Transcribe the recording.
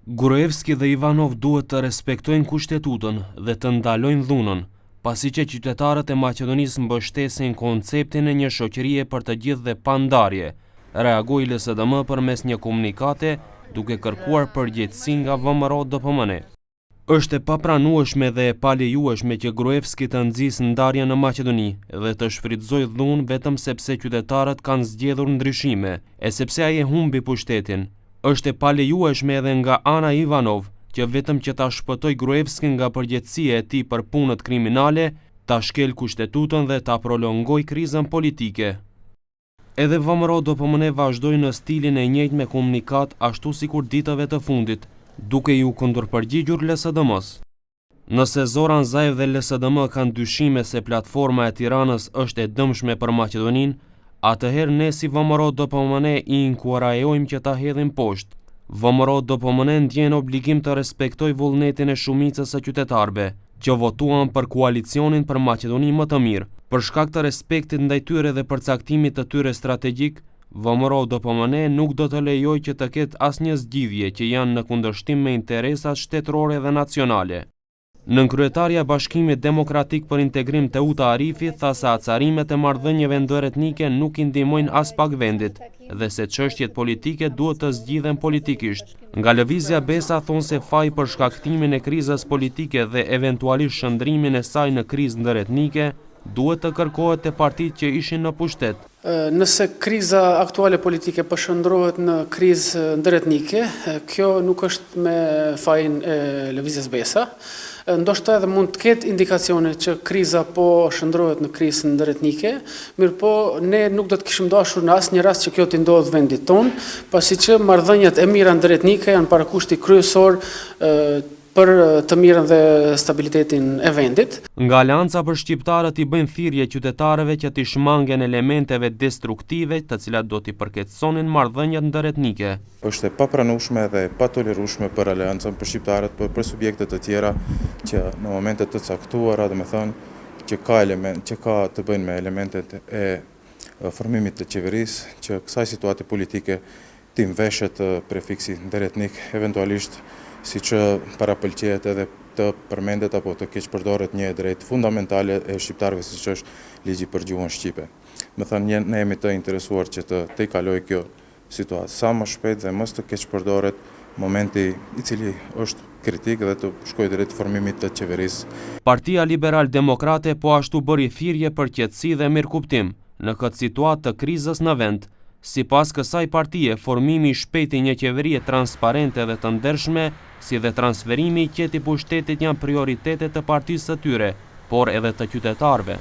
Gruevski dhe Ivanov duhet të respektojnë kushtetutën dhe të ndalojnë dhunën, pasi që qytetarët e Maqedonisë mbështesin konceptin e një shoqërie për të gjithë dhe pa ndarje, reagoi LSDM përmes një komunikate duke kërkuar përgjegjësi nga VMRO-DPMN. Është e papranueshme dhe e palejueshme që Gruevski të nxjisë ndarjen në Maqedoni dhe të shfrytëzojë dhunë vetëm sepse qytetarët kanë zgjedhur ndryshime e sepse ai e humbi pushtetin. Është e palejueshme edhe nga ana e Ivanov, që vetëm që ta shpëtoi Gruevski nga përgjegjësia e tij për punët kriminale, ta shkel kushtetutën dhe ta prolongoi krizën politike. Edhe VMRO-DPMN vazhdoi në stilin e njëjtë me komunikat ashtu sikur ditëve të fundit, duke ju kundërpërgjigjur LSDM-s. Nëse Zoran Zaev dhe LSDM kanë dyshime se platforma e Tiranës është e dëmshme për Maqedoninë, atëherë ne si VMRO-DPMN i inkurajojmë që ta hedhin poshtë. VMRO-DPMN ndjen obligim të respektojë vullnetin e shumicës së qytetarëve, që votuan për koalicionin për Maqedoni më të mirë. Për shkak të respektit ndaj tyre dhe përcaktimit të tyre strategjik, VMRO-DPMN nuk do të lejojë që të ketë asnjë zgjidhje që janë në kundërshtim me interesat shtetërore dhe nacionale. Nënkryetaria e Bashkimit Demokratik për Integrim Teuta Arifi tha se acarimet e marrëdhënieve ndëretnike nuk i ndihmojnë as pak vendit dhe se çështjet politike duhet të zgjidhen politikisht. Nga lëvizja Besa thonë se faji për shkaktimin e krizës politike dhe eventualisht shndrimin e saj në krizë ndëretnike duhet të kërkohet te partitë që ishin në pushtet. Nëse kriza aktuale politike përshëndrohet në krizë ndëretnike, kjo nuk është me fajin e lëvizjes Besa. Ndoshta edhe mund të ketë indikacione që kriza po shndrohet në krizë ndëretnike, mirë po ne nuk do të kishim dashur në asnjë rast që kjo të ndodhë vendit tonë, pasi që marrëdhëniet e mira ndëretnike janë parakushti kryesor për të mirën dhe stabilitetin e vendit. Nga Alianca për shqiptarët i bëjnë thirrje qytetarëve që t'i shmangen elementeve destruktive, të cilat do t'i përkeçsonin marrëdhëniet ndëretnike. Është e papranueshme dhe e patolerueshme për Aleancën për shqiptarët, për subjekte të tjera që në momente të caktuara, domethënë që ka të bëjnë me elementet e formimit të qeverisë, që kësaj situate politike t'i mveshet prefiksi ndëretnik, eventualisht si që parapëlqejet edhe të përmendet apo të keqpërdoret një drejt fundamentale e shqiptarëve si që është ligji për gjuhën shqipe. Me thënë, ne jemi të interesuar që të kaloj kjo situatë sa më shpejt dhe mos të keqpërdoret momenti i cili është kritik dhe të shkojë drejt formimit të qeverisë. Partia Liberal Demokrate po ashtu bëri thirrje për qetësi dhe mirëkuptim në këtë situatë të krizës në vend. Sipas kësaj partie, formimi i shpejtë i një qeverie transparente dhe të ndershme, si dhe transferimi i qetë i pushtetit janë prioritete të partisë së tyre, por edhe të qytetarëve.